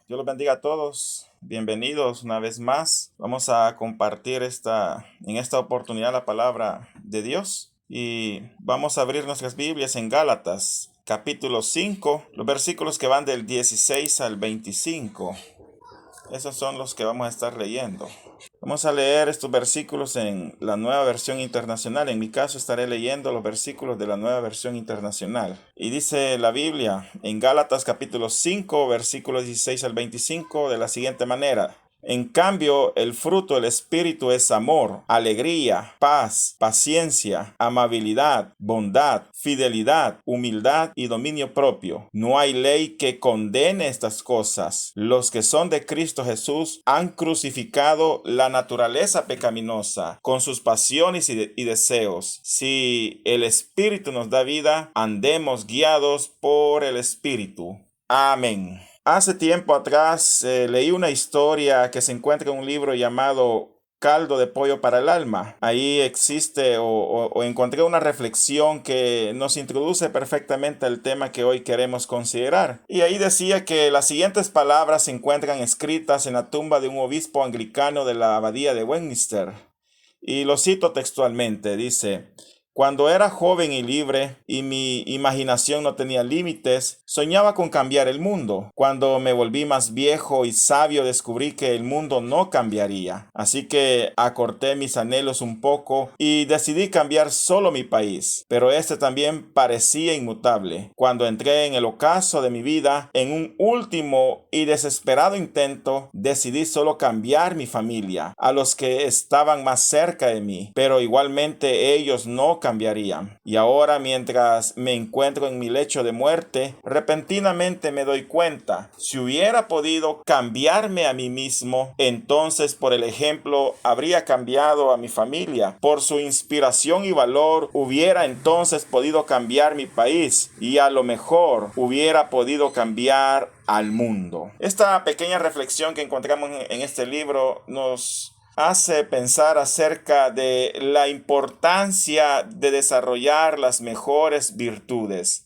Dios los bendiga a todos. Bienvenidos una vez más. Vamos a compartir en esta oportunidad la palabra de Dios y vamos a abrir nuestras Biblias en Gálatas, capítulo 5, los versículos que van del 16 al 25. Esos son los que vamos a estar leyendo. Vamos a leer estos versículos en la Nueva Versión Internacional. En mi caso estaré leyendo los versículos de la Nueva Versión Internacional. Y dice la Biblia en Gálatas capítulo 5, versículos 16 al 25 de la siguiente manera. En cambio, el fruto del Espíritu es amor, alegría, paz, paciencia, amabilidad, bondad, fidelidad, humildad y dominio propio. No hay ley que condene estas cosas. Los que son de Cristo Jesús han crucificado la naturaleza pecaminosa con sus pasiones y deseos. Si el Espíritu nos da vida, andemos guiados por el Espíritu. Amén. Hace tiempo atrás leí una historia que se encuentra en un libro llamado Caldo de pollo para el alma. Ahí existe o encontré una reflexión que nos introduce perfectamente al tema que hoy queremos considerar. Y ahí decía que las siguientes palabras se encuentran escritas en la tumba de un obispo anglicano de la abadía de Westminster. Y lo cito textualmente, dice: cuando era joven y libre y mi imaginación no tenía límites, soñaba con cambiar el mundo. Cuando me volví más viejo y sabio, descubrí que el mundo no cambiaría. Así que acorté mis anhelos un poco y decidí cambiar solo mi país. Pero este también parecía inmutable. Cuando entré en el ocaso de mi vida, en un último y desesperado intento, decidí solo cambiar mi familia, a los que estaban más cerca de mí. Pero igualmente ellos no cambiarían. Y ahora, mientras me encuentro en mi lecho de muerte, repentinamente me doy cuenta: si hubiera podido cambiarme a mí mismo, entonces por el ejemplo habría cambiado a mi familia. Por su inspiración y valor hubiera entonces podido cambiar mi país y a lo mejor hubiera podido cambiar al mundo. Esta pequeña reflexión que encontramos en este libro nos hace pensar acerca de la importancia de desarrollar las mejores virtudes,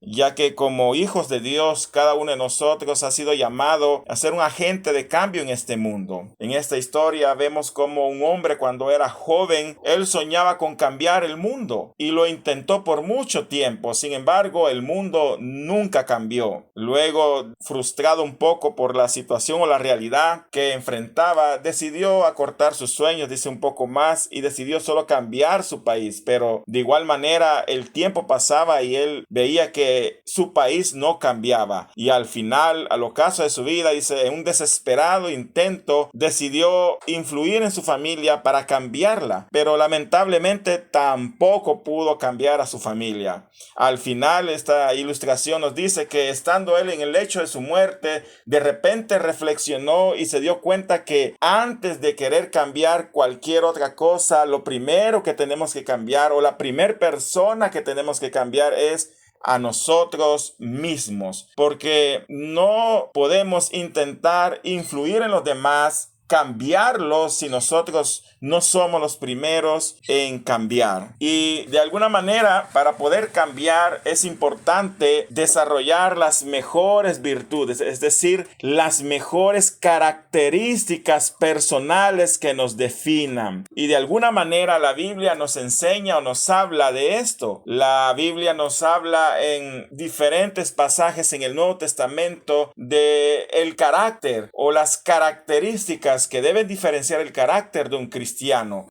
ya que como hijos de Dios, cada uno de nosotros ha sido llamado a ser un agente de cambio en este mundo. En esta historia vemos como un hombre, cuando era joven, él soñaba con cambiar el mundo y lo intentó por mucho tiempo. Sin embargo, el mundo nunca cambió. Luego, frustrado un poco por la situación o la realidad que enfrentaba, decidió acortar sus sueños, dice un poco más, y decidió solo cambiar su país. Pero de igual manera, el tiempo pasaba y él veía que su país no cambiaba, y al final, al ocaso de su vida, dice, en un desesperado intento decidió influir en su familia para cambiarla, pero lamentablemente tampoco pudo cambiar a su familia. Al final, esta ilustración nos dice que estando él en el lecho de su muerte, de repente reflexionó y se dio cuenta que antes de querer cambiar cualquier otra cosa, lo primero que tenemos que cambiar, o la primera persona que tenemos que cambiar, es a nosotros mismos, porque no podemos intentar influir en los demás, cambiarlos, si nosotros no somos los primeros en cambiar. Y de alguna manera, para poder cambiar, es importante desarrollar las mejores virtudes, es decir, las mejores características personales que nos definan. Y de alguna manera la Biblia nos enseña o nos habla de esto. La Biblia nos habla en diferentes pasajes en el Nuevo Testamento de el carácter o las características que deben diferenciar el carácter de un cristiano.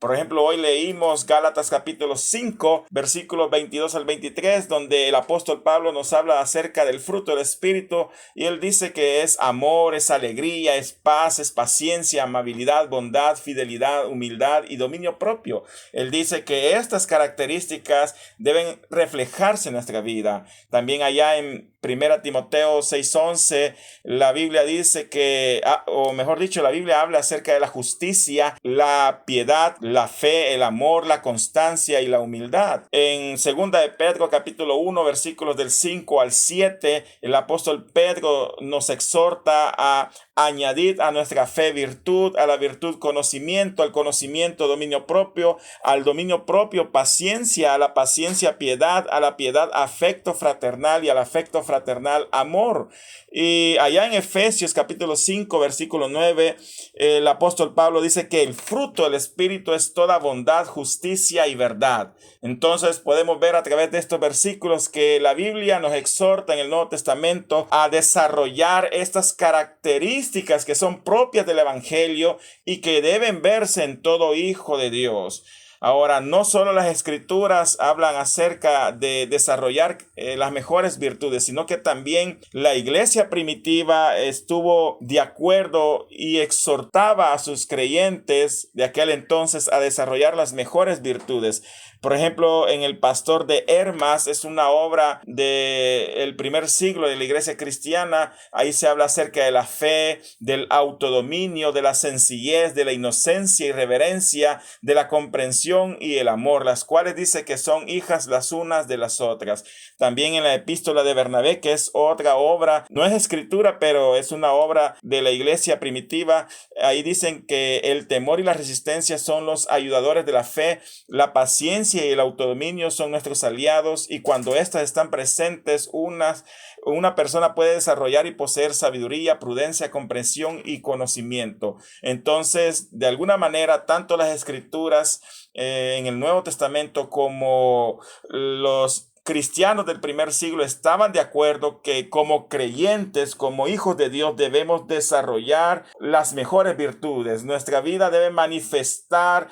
Por ejemplo, hoy leímos Gálatas capítulo 5, versículos 22 al 23, donde el apóstol Pablo nos habla acerca del fruto del Espíritu, y él dice que es amor, es alegría, es paz, es paciencia, amabilidad, bondad, fidelidad, humildad y dominio propio. Él dice que estas características deben reflejarse en nuestra vida. También allá en 1 Timoteo 6:11, la Biblia dice que, o mejor dicho, la Biblia habla habla acerca de la justicia, la piedad, la fe, el amor, la constancia y la humildad. En 2 de Pedro capítulo 1 versículos del 5 al 7, el apóstol Pedro nos exhorta a añadir a nuestra fe virtud, a la virtud conocimiento, al conocimiento dominio propio, al dominio propio paciencia, a la paciencia piedad, a la piedad afecto fraternal y al afecto fraternal amor. Y allá en Efesios capítulo 5 versículo 9, el apóstol Pablo dice que el fruto del Espíritu es toda bondad, justicia y verdad. Entonces podemos ver a través de estos versículos que la Biblia nos exhorta en el Nuevo Testamento a desarrollar estas características que son propias del Evangelio y que deben verse en todo hijo de Dios. Ahora, no solo las escrituras hablan acerca de desarrollar las mejores virtudes, sino que también la iglesia primitiva estuvo de acuerdo y exhortaba a sus creyentes de aquel entonces a desarrollar las mejores virtudes. Por ejemplo, en El Pastor de Hermas, es una obra del primer siglo de la iglesia cristiana. Ahí se habla acerca de la fe, del autodominio, de la sencillez, de la inocencia y reverencia, de la comprensión y el amor, las cuales dice que son hijas las unas de las otras. También en la epístola de Bernabé, que es otra obra, no es escritura, pero es una obra de la iglesia primitiva. Ahí dicen que el temor y la resistencia son los ayudadores de la fe, la paciencia y el autodominio son nuestros aliados, y cuando éstas están presentes, una persona puede desarrollar y poseer sabiduría, prudencia, comprensión y conocimiento. Entonces, de alguna manera, tanto las escrituras en el Nuevo Testamento como los cristianos del primer siglo estaban de acuerdo que como creyentes, como hijos de Dios, debemos desarrollar las mejores virtudes. Nuestra vida debe manifestar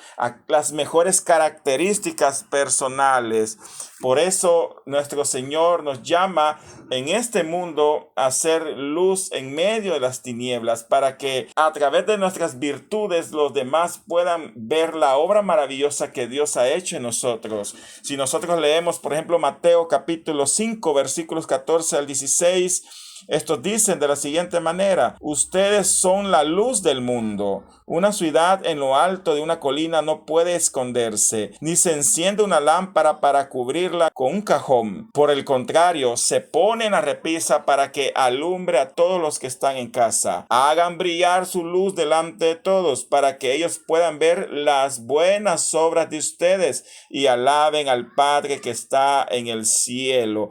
las mejores características personales. Por eso nuestro Señor nos llama en este mundo a ser luz en medio de las tinieblas, para que a través de nuestras virtudes los demás puedan ver la obra maravillosa que Dios ha hecho en nosotros. Si nosotros leemos, por ejemplo, Mateo capítulo 5, versículos 14 al 16, estos dicen de la siguiente manera: ustedes son la luz del mundo. Una ciudad en lo alto de una colina no puede esconderse, ni se enciende una lámpara para cubrirla con un cajón. Por el contrario, se pone en la repisa para que alumbre a todos los que están en casa. Hagan brillar su luz delante de todos, para que ellos puedan ver las buenas obras de ustedes y alaben al Padre que está en el cielo.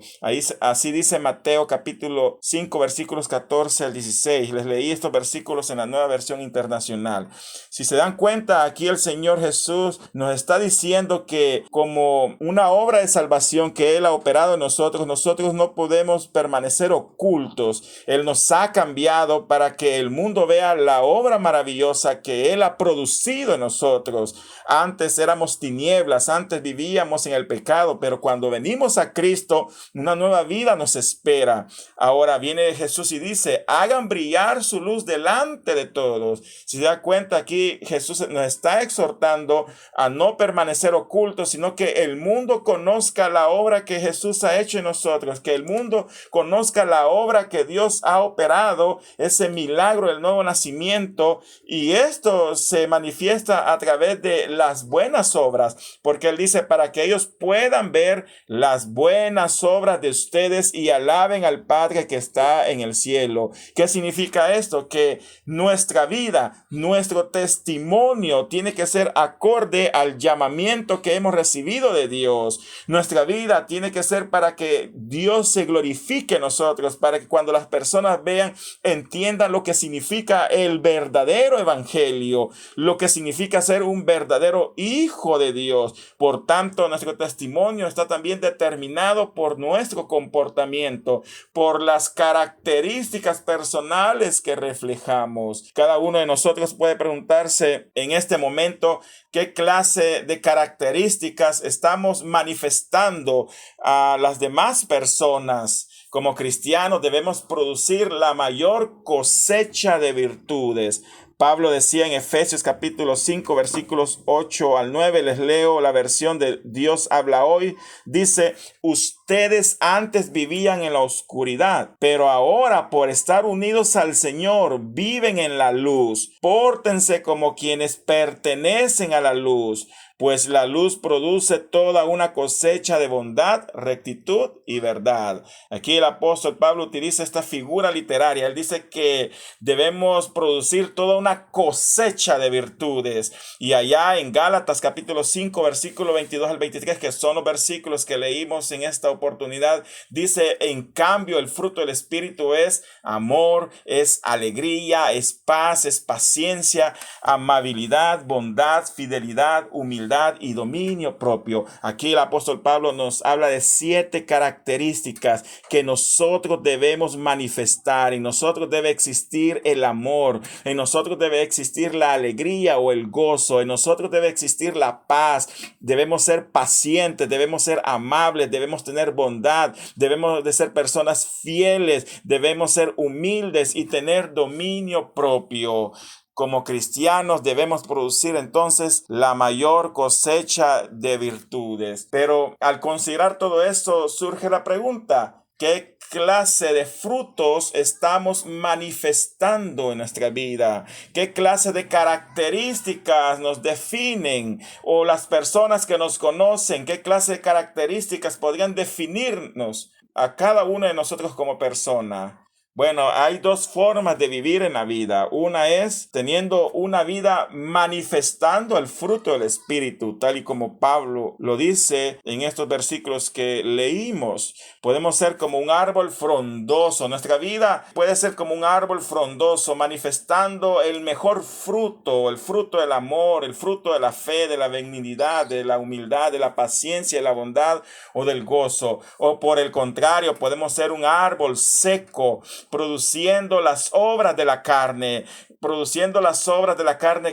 Así dice Mateo capítulo 5, versículos 14 al 16. Les leí estos versículos en la Nueva Versión Internacional. Si se dan cuenta, aquí el Señor Jesús nos está diciendo que como una obra de salvación que Él ha operado en nosotros no podemos permanecer ocultos. Él nos ha cambiado para que el mundo vea la obra maravillosa que Él ha producido en nosotros. Antes éramos tinieblas, antes vivíamos en el pecado, pero cuando venimos a Cristo, una nueva vida nos espera. Ahora viene Jesús y dice: hagan brillar su luz delante de todos. Si se da cuenta, aquí Jesús nos está exhortando a no permanecer ocultos, sino que el mundo conozca la obra que Jesús ha hecho en nosotros, que el mundo conozca la obra que Dios ha operado, ese milagro del nuevo nacimiento, y esto se manifiesta a través de las buenas obras, porque Él dice: para que ellos puedan ver las buenas obras de ustedes y alaben al Padre que está en el cielo. ¿Qué significa esto? Que nuestra vida, nuestro testimonio tiene que ser acorde al llamamiento que hemos recibido de Dios. Nuestra vida tiene que ser para que Dios se glorifique en nosotros, para que cuando las personas vean, entiendan lo que significa el verdadero evangelio, lo que significa ser un verdadero hijo de Dios. Por tanto, nuestro testimonio está también determinado por nuestro comportamiento, por las características personales que reflejamos. Cada uno de nosotros puede preguntarse en este momento qué clase de características estamos manifestando a las demás personas. Como cristianos debemos producir la mayor cosecha de virtudes. Pablo decía en Efesios capítulo 5, versículos 8 al 9, les leo la versión de Dios habla hoy, dice: ustedes antes vivían en la oscuridad, pero ahora por estar unidos al Señor viven en la luz. Pórtense como quienes pertenecen a la luz, pues la luz produce toda una cosecha de bondad, rectitud y verdad. Aquí el apóstol Pablo utiliza esta figura literaria. Él dice que debemos producir toda una cosecha de virtudes. Y allá en Gálatas capítulo 5, versículo 22 al 23, que son los versículos que leímos en esta oportunidad, dice: en cambio el fruto del Espíritu es amor, es alegría, es paz, es paciencia, amabilidad, bondad, fidelidad, humildad y dominio propio. Aquí el apóstol Pablo nos habla de 7 características que nosotros debemos manifestar. En nosotros debe existir el amor, en nosotros debe existir la alegría o el gozo, en nosotros debe existir la paz. Debemos ser pacientes, debemos ser amables, debemos tener bondad, debemos de ser personas fieles, debemos ser humildes y tener dominio propio. Como cristianos debemos producir entonces la mayor cosecha de virtudes. Pero al considerar todo esto surge la pregunta: ¿qué clase de frutos estamos manifestando en nuestra vida? ¿Qué clase de características nos definen? O las personas que nos conocen, ¿qué clase de características podrían definirnos a cada uno de nosotros como persona? Bueno, hay 2 formas de vivir en la vida. Una es teniendo una vida manifestando el fruto del Espíritu, tal y como Pablo lo dice en estos versículos que leímos. Podemos ser como un árbol frondoso. Nuestra vida puede ser como un árbol frondoso, manifestando el mejor fruto, el fruto del amor, el fruto de la fe, de la benignidad, de la humildad, de la paciencia, de la bondad o del gozo. O por el contrario, podemos ser un árbol seco, produciendo las obras de la carne,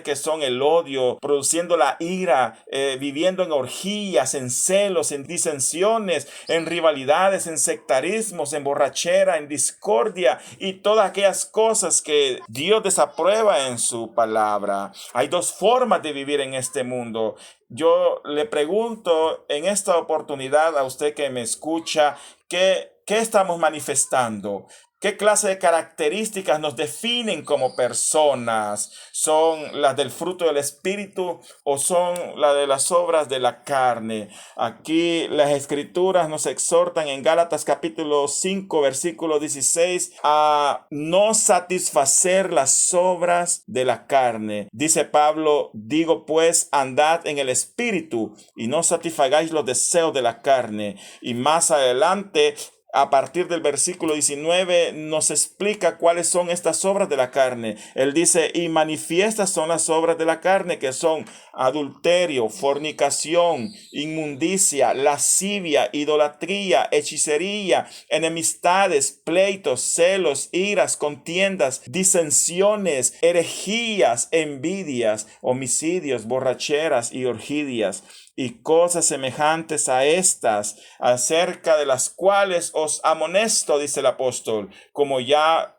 que son el odio, produciendo la ira, viviendo en orgías, en celos, en disensiones, en rivalidades, en sectarismos, en borrachera, en discordia y todas aquellas cosas que Dios desaprueba en su palabra. Hay 2 formas de vivir en este mundo. Yo le pregunto en esta oportunidad a usted que me escucha, ¿qué estamos manifestando? ¿Qué clase de características nos definen como personas? ¿Son las del fruto del Espíritu o son las de las obras de la carne? Aquí las Escrituras nos exhortan en Gálatas capítulo 5, versículo 16, a no satisfacer las obras de la carne. Dice Pablo: digo pues, andad en el Espíritu y no satisfagáis los deseos de la carne. Y más adelante, a partir del versículo 19, nos explica cuáles son estas obras de la carne. Él dice: y manifiestas son las obras de la carne, que son adulterio, fornicación, inmundicia, lascivia, idolatría, hechicería, enemistades, pleitos, celos, iras, contiendas, disensiones, herejías, envidias, homicidios, borracheras y orgías, y cosas semejantes a estas, acerca de las cuales os amonesto, dice el apóstol, como ya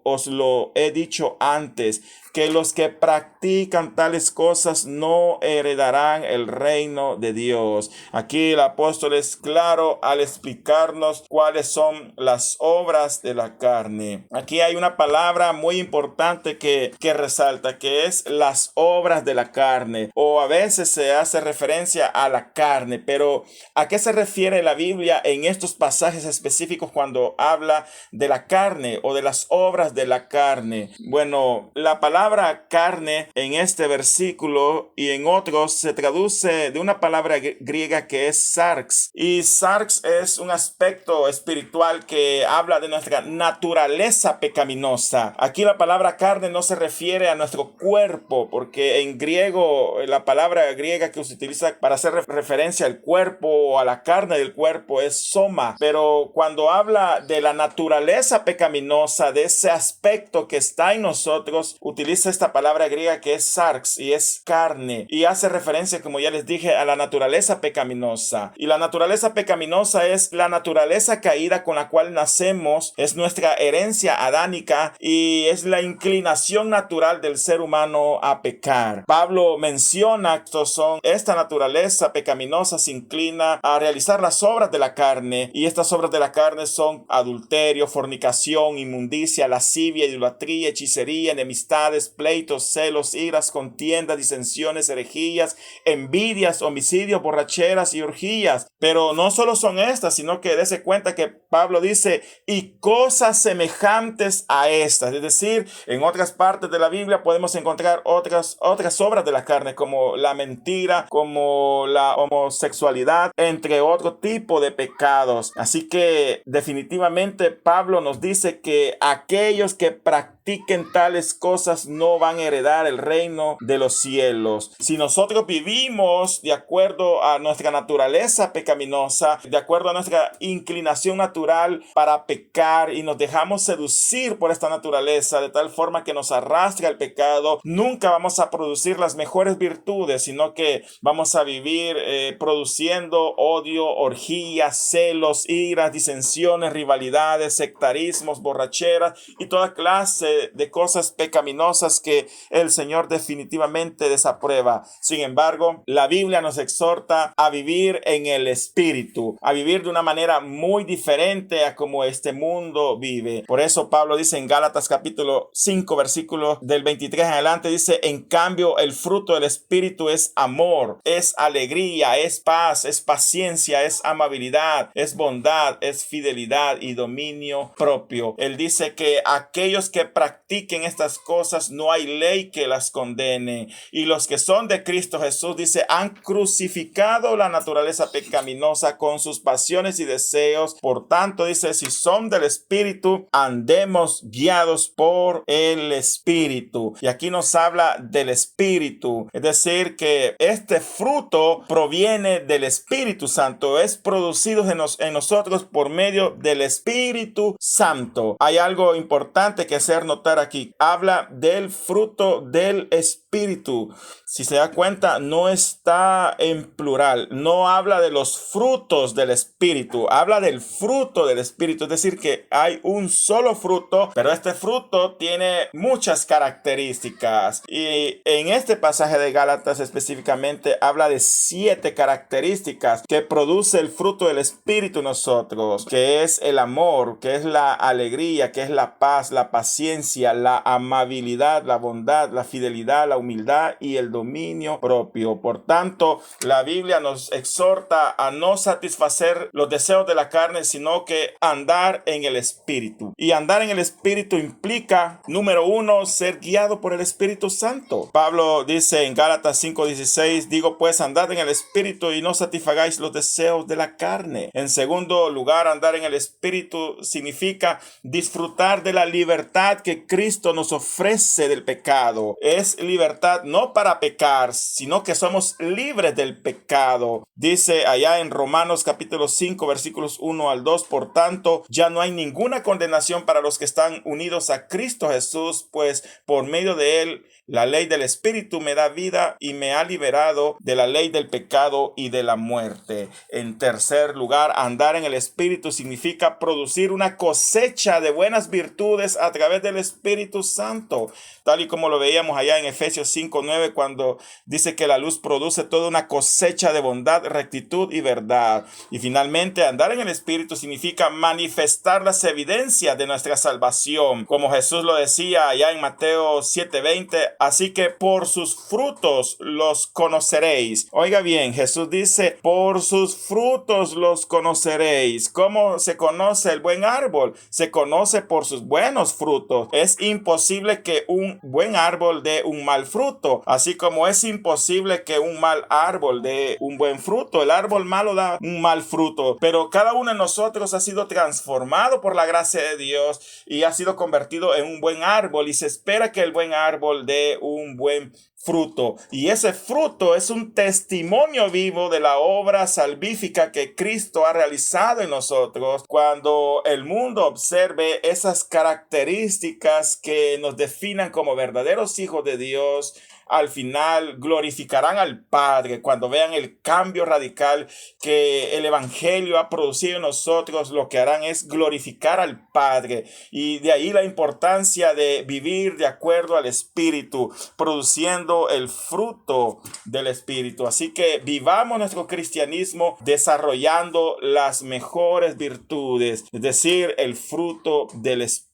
os lo he dicho antes, que los que practican tales cosas no heredarán el reino de Dios. Aquí el apóstol es claro al explicarnos cuáles son las obras de la carne. Aquí hay una palabra muy importante que resalta, que es las obras de la carne, o a veces se hace referencia a la carne. Pero ¿a qué se refiere la Biblia en estos pasajes específicos cuando habla de la carne o de las obras de la carne? Bueno, la palabra carne en este versículo y en otros se traduce de una palabra griega que es sarx, y sarx es un aspecto espiritual que habla de nuestra naturaleza pecaminosa. Aquí la palabra carne no se refiere a nuestro cuerpo, porque en griego la palabra griega que se utiliza para hacer referencia al cuerpo o a la carne del cuerpo es soma, pero cuando habla de la naturaleza pecaminosa pecaminosa, de ese aspecto que está en nosotros, utiliza esta palabra griega que es sarx y es carne, y hace referencia, como ya les dije, a la naturaleza pecaminosa. Y la naturaleza pecaminosa es la naturaleza caída con la cual nacemos, es nuestra herencia adánica y es la inclinación natural del ser humano a pecar. Pablo menciona que esta naturaleza pecaminosa se inclina a realizar las obras de la carne, y estas obras de la carne son adulterio, fornicación, inmundicia, lascivia, idolatría, hechicería, enemistades, pleitos, celos, iras, contiendas, disensiones, herejías, envidias, homicidios, borracheras y orgías. Pero no solo son estas, sino que dése cuenta que Pablo dice, y cosas semejantes a estas. Es decir, en otras partes de la Biblia podemos encontrar otras obras de la carne, como la mentira, como la homosexualidad, entre otro tipo de pecados. Así que definitivamente Pablo nos dice que aquellos que practiquen tales cosas no van a heredar el reino de los cielos. Si nosotros vivimos de acuerdo a nuestra naturaleza pecaminosa, de acuerdo a nuestra inclinación natural para pecar, y nos dejamos seducir por esta naturaleza de tal forma que nos arrastra el pecado, nunca vamos a producir las mejores virtudes, sino que vamos a vivir produciendo odio, orgías, celos, iras, disensiones, rivalidades, sectarismos, borracheras y toda clase de cosas pecaminosas que el Señor definitivamente desaprueba. Sin embargo, la Biblia nos exhorta a vivir en el Espíritu, a vivir de una manera muy diferente a como este mundo vive. Por eso Pablo dice en Gálatas capítulo 5, versículo del 23 en adelante, dice, en cambio el fruto del Espíritu es amor, es alegría, es paz, es paciencia, es amabilidad, es bondad, es fidelidad y dominio propio. Él dice que aquellos que practiquen estas cosas no hay ley que las condene, y los que son de Cristo Jesús, dice, han crucificado la naturaleza pecaminosa con sus pasiones y deseos. Por tanto, dice, si son del Espíritu, andemos guiados por el Espíritu. Y aquí nos habla del Espíritu, es decir, que este fruto proviene del Espíritu Santo, es producido en nosotros por medio del Espíritu Santo. Hay algo importante que hacer notar aquí. Habla del fruto del Espíritu. Si se da cuenta, no está en plural, no habla de los frutos del Espíritu, habla del fruto del Espíritu, es decir, que hay un solo fruto, pero este fruto tiene muchas características. Y en este pasaje de Gálatas específicamente habla de 7 características que produce el fruto del Espíritu en nosotros, que es el amor, que es la alegría, que es la paz, la paciencia, la amabilidad, la bondad, la fidelidad, la humildad y el dominio propio. Por tanto, la Biblia nos exhorta a no satisfacer los deseos de la carne, sino que andar en el Espíritu. Y andar en el Espíritu implica, número 1, ser guiado por el Espíritu Santo. Pablo dice en Gálatas 5:16, digo pues, andad en el Espíritu y no satisfagáis los deseos de la carne. En segundo lugar, andar en el Espíritu significa disfrutar de la libertad que Cristo nos ofrece del pecado. Es libertad no para pecar, sino que somos libres del pecado. Dice allá en Romanos capítulo 5 versículos 1 al 2, por tanto, ya no hay ninguna condenación para los que están unidos a Cristo Jesús, pues por medio de él la ley del Espíritu me da vida y me ha liberado de la ley del pecado y de la muerte. En tercer lugar, andar en el Espíritu significa producir una cosecha de buenas virtudes a través del Espíritu Santo, tal y como lo veíamos allá en Efesios 5:9, cuando dice que la luz produce toda una cosecha de bondad, rectitud y verdad. Y finalmente, andar en el Espíritu significa manifestar las evidencias de nuestra salvación, como Jesús lo decía allá en Mateo 7:20, así que por sus frutos los conoceréis. Oiga bien, Jesús dice, por sus frutos los conoceréis. ¿Cómo se conoce el buen árbol? Se conoce por sus buenos frutos. fruto. Es imposible que un buen árbol dé un mal fruto, así como es imposible que un mal árbol dé un buen fruto. El árbol malo da un mal fruto, pero cada uno de nosotros ha sido transformado por la gracia de Dios y ha sido convertido en un buen árbol, y se espera que el buen árbol dé un buen fruto, y ese fruto es un testimonio vivo de la obra salvífica que Cristo ha realizado en nosotros. Cuando el mundo observe esas características que nos definan como verdaderos hijos de Dios, al final glorificarán al Padre. Cuando vean el cambio radical que el Evangelio ha producido en nosotros, lo que harán es glorificar al Padre. Y de ahí la importancia de vivir de acuerdo al Espíritu, produciendo el fruto del Espíritu. Así que vivamos nuestro cristianismo desarrollando las mejores virtudes, es decir, el fruto del Espíritu.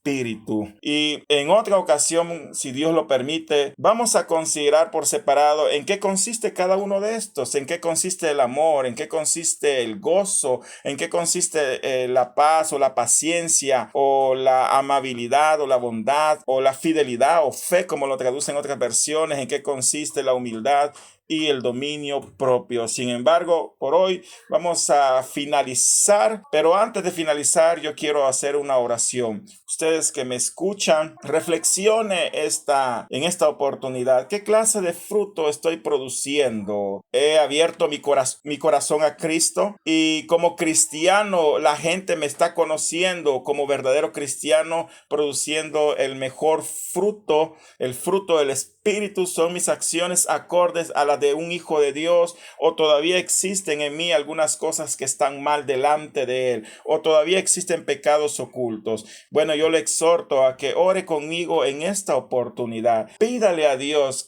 Y en otra ocasión, si Dios lo permite, vamos a considerar por separado en qué consiste cada uno de estos, en qué consiste el amor, en qué consiste el gozo, en qué consiste la paz o la paciencia o la amabilidad o la bondad o la fidelidad o fe, como lo traducen otras versiones, en qué consiste la humildad y el dominio propio. Sin embargo, por hoy vamos a finalizar, pero antes de finalizar yo quiero hacer una oración. Ustedes que me escuchan, reflexione en esta oportunidad. ¿Qué clase de fruto estoy produciendo? He abierto mi corazón a Cristo, y como cristiano la gente me está conociendo como verdadero cristiano, produciendo el mejor fruto, el fruto del Espíritu. ¿Son mis acciones acordes a las de un hijo de Dios, o todavía existen en mí algunas cosas que están mal delante de Él, o todavía existen pecados ocultos? Bueno, yo le exhorto a que ore conmigo en esta oportunidad. Pídale a Dios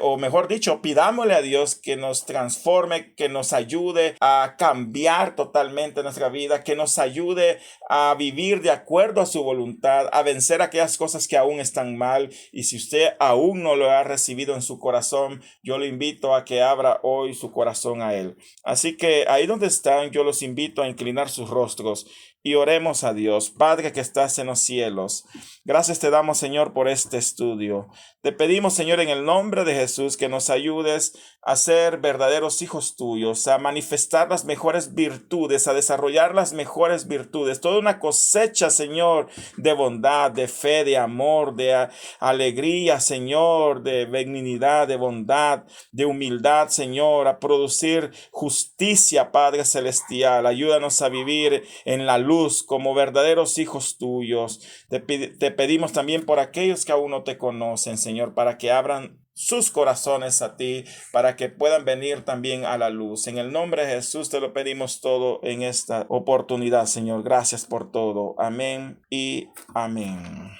o mejor dicho, pidámosle a Dios que nos transforme, que nos ayude a cambiar totalmente nuestra vida, que nos ayude a vivir de acuerdo a su voluntad, a vencer aquellas cosas que aún están mal. Y si usted aún no lo ha recibido en su corazón, yo le invito a que abra hoy su corazón a Él. Así que ahí donde están, yo los invito a inclinar sus rostros y oremos a Dios. Padre que estás en los cielos, gracias te damos, Señor, por este estudio. Te pedimos, Señor, en el nombre de Jesús, que nos ayudes a ser verdaderos hijos tuyos, a manifestar las mejores virtudes, a desarrollar las mejores virtudes. Toda una cosecha, Señor, de bondad, de fe, de amor, de alegría, Señor, de benignidad, de bondad, de humildad, Señor, a producir justicia, Padre celestial. Ayúdanos a vivir en la luz como verdaderos hijos tuyos. Te pedimos también por aquellos que aún no te conocen, Señor, para que abran sus corazones a ti, para que puedan venir también a la luz. En el nombre de Jesús te lo pedimos todo en esta oportunidad, Señor. Gracias por todo. Amén y amén.